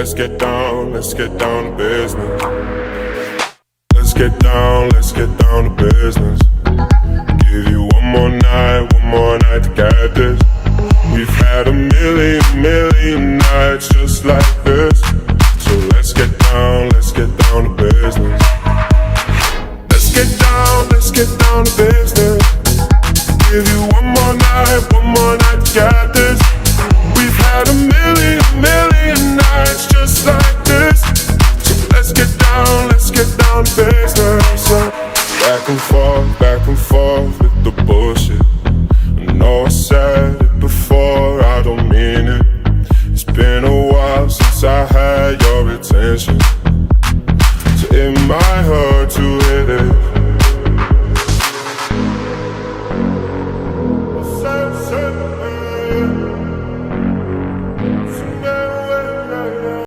let's get down to business. Let's get down to business. Give you one more night to get this. We've had a million nights just like this. So let's get down to business. Let's get down to business. Give you one more night to get this. We've had a million nights just like this. So let's get down to business. So back and forth with the bullshit. I know I said it before, I don't mean it. It's been a while since I had your attention.